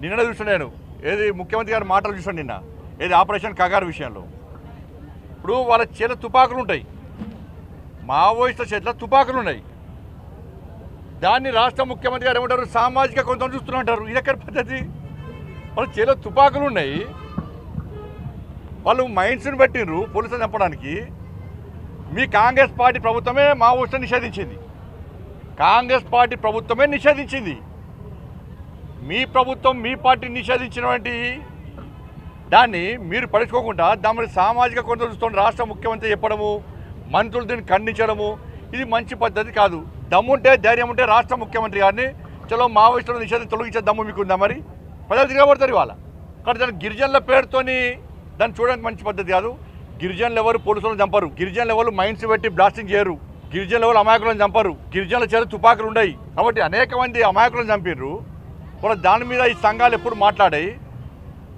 నిన్న చూసాను నేను ఏది ముఖ్యమంత్రి గారి మాటలు చూసాను నిన్న ఏది ఆపరేషన్ కగారు విషయంలో. ఇప్పుడు వాళ్ళ చేతిలో తుపాకులు ఉంటాయి, మావోయిస్టుల చేతిలో తుపాకులు ఉన్నాయి. దాన్ని రాష్ట్ర ముఖ్యమంత్రి గారు ఏమంటారు, సామాజిక కొంత చూస్తున్నట్టారు. ఇది ఎక్కడ పద్ధతి? వాళ్ళ చేతిలో తుపాకులు ఉన్నాయి, వాళ్ళు మైండ్స్ని పెట్టిండ్రు పోలీసులు చంపడానికి. మీ కాంగ్రెస్ పార్టీ ప్రభుత్వమే మావోయిస్టులను నిషేధించింది, కాంగ్రెస్ పార్టీ ప్రభుత్వమే నిషేధించింది. మీ ప్రభుత్వం మీ పార్టీ నిషేధించినటువంటి దాన్ని మీరు పడుచుకోకుండా దాని సామాజిక కొంత చూస్తున్న రాష్ట్ర ముఖ్యమంత్రి చెప్పడము, మంత్రులు దీన్ని ఖండించడము, ఇది మంచి పద్ధతి కాదు. దమ్ముంటే ధైర్యం ఉంటే రాష్ట్ర ముఖ్యమంత్రి గారిని చలో మావోయిస్టులను నిషేధం తొలగించే దమ్ము మీకు ఉందా? మరి ప్రజలు తిరగబడతారు ఇవాళ. కానీ దాని గిరిజనుల పేరుతోని దాన్ని చూడడానికి మంచి పద్ధతి కాదు. గిరిజనులు ఎవరు పోలీసులను చంపరు, గిరిజనులు ఎవరు మైండ్స్ పెట్టి బ్లాస్టింగ్ చేయరు, గిరిజనులు ఎవరు అమాయకులను చంపరు, గిరిజనుల చేత తుపాకులు ఉన్నాయి. కాబట్టి అనేక మంది అమాయకులను చంపిర్రు. కూడా దాని మీద ఈ సంఘాలు ఎప్పుడు మాట్లాడాయి.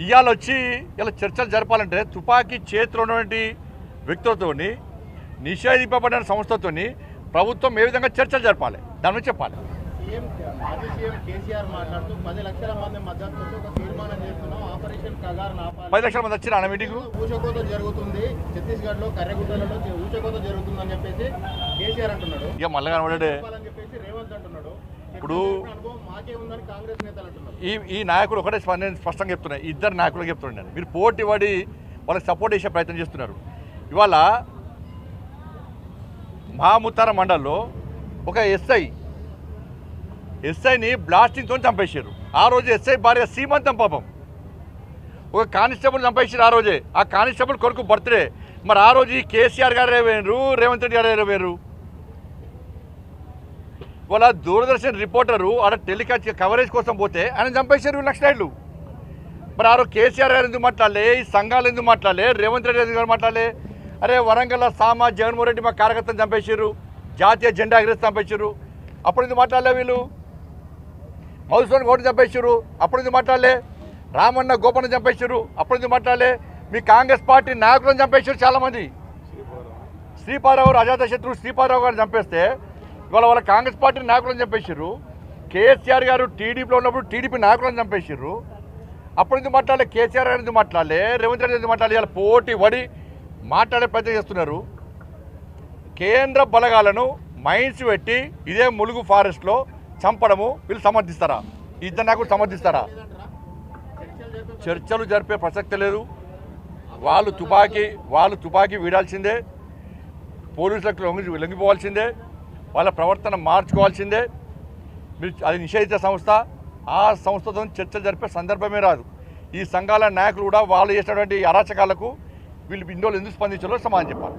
ఇవాళ వచ్చి ఇలా చర్చలు జరపాలంటే తుపాకీ చేతిలో ఉన్నటువంటి వ్యక్తులతో నిషేధింపబడిన సంస్థతో ప్రభుత్వం ఏ విధంగా చర్చలు జరపాలి దాని మీద చెప్పాలి. మాజీ సీఎం కేసీఆర్ మాట్లాడుతూ 10 లక్షల మంది మద్దతు ఒక తీర్మానం చేస్తున్నాం, ఆపరేషన్ కగార్ 10 లక్షల మంది వచ్చిన అన్న మీటింగ్ ఊచకోత జరుగుతుంది, ఛత్తీస్గఢ్ లో కర్రెగుట్టలలో ఊచకోత జరుగుతుందని చెప్పేసి కేసీఆర్ అంటున్నాడు. ఇక మళ్ళీ కనబడే చెప్పేసి రేవంత్ అంటున్నాడు. ఇప్పుడు అనుభవం మాకే ఉందని కాంగ్రెస్ నేతలు అంటున్నారు. ఈ నాయకుడు ఒకటే నేను స్పష్టంగా చెప్తున్నా, ఇద్దరు నాయకులకు చెప్తున్నాను నేను, మీరు పోటీ పడి వాళ్ళకి సపోర్ట్ చేసే ప్రయత్నం చేస్తున్నారు. ఇవాళ మహాముత్తార మండల్లో ఒక ఎస్ఐని బ్లాస్టింగ్తో చంపేశారు. ఆ రోజు ఎస్ఐ భార్య సీమంతం పాపం. ఒక కానిస్టేబుల్ చంపేసారు ఆ రోజే, ఆ కానిస్టేబుల్ కొడుకు బర్త్డే. మరి ఆ రోజు ఈ కేసీఆర్ గారు వేరు, రేవంత్ రెడ్డి గారు వేరు. వాళ్ళ దూరదర్శన్ రిపోర్టరు ఆడ టెలికాస్ట్ కవరేజ్ కోసం పోతే ఆయన చంపేశారు నక్సలైట్లు. మరి ఆ రోజు కేసీఆర్ గారు ఎందుకు మాట్లాడలే, ఈ సంఘాలు ఎందుకు మాట్లాడలే, రేవంత్ రెడ్డి ఎందుకు మాట్లాడలే? అరే వరంగల్ జగన్మోహన్ రెడ్డి మా కార్యకర్తను చంపేశారు, జాతీయ జెండా ఎగరేసి చంపేశారు, అప్పుడు ఎందుకు మాట్లాడలే? వీళ్ళు మధుసూదన్ గౌడ్ని చంపేశారు, అప్పుడు ఎందుకు మాట్లాడలే? రామన్న గోపన్న చంపేశారు, అప్పుడు ఎందుకు మాట్లాడలే? మీ కాంగ్రెస్ పార్టీ నాయకులను చంపేశారు చాలామంది. శ్రీపాదరావు అజాతశత్రు శ్రీపాదరావు గారిని చంపేస్తే ఇవాళ వాళ్ళ కాంగ్రెస్ పార్టీ నాయకులను చంపేశారు. కేసీఆర్ గారు టీడీపీలో ఉన్నప్పుడు టీడీపీ నాయకులను చంపేశారు, అప్పుడు ఎందుకు మాట్లాడలే? కేసీఆర్ గారు ఎందుకు మాట్లాడలే? రేవంత్ రెడ్డి ఎందుకు మాట్లాడలే? ఇలా పోటీ పడి మాట్లాడే ప్రయత్నం చేస్తున్నారు. కేంద్ర బలగాలను మైన్స్ పెట్టి ఇదే ములుగు ఫారెస్ట్లో చంపడము వీళ్ళు సమర్థిస్తారా? ఇద్దరు నాయకులు సమర్థిస్తారా? చర్చలు జరిపే ప్రసక్తి లేదు. వాళ్ళు తుపాకీ వీడాల్సిందే, పోలీసులకు లొంగిపోవాల్సిందే, వాళ్ళ ప్రవర్తన మార్చుకోవాల్సిందే. మీరు అది నిషేధిత సంస్థ, ఆ సంస్థతో చర్చలు జరిపే సందర్భమే రాదు. ఈ సంఘాల నాయకులు కూడా వాళ్ళు చేసినటువంటి అరాచకాలకు వీళ్ళు ఇందులో ఎందుకు స్పందించాలో సమాధానం చెప్పాలి.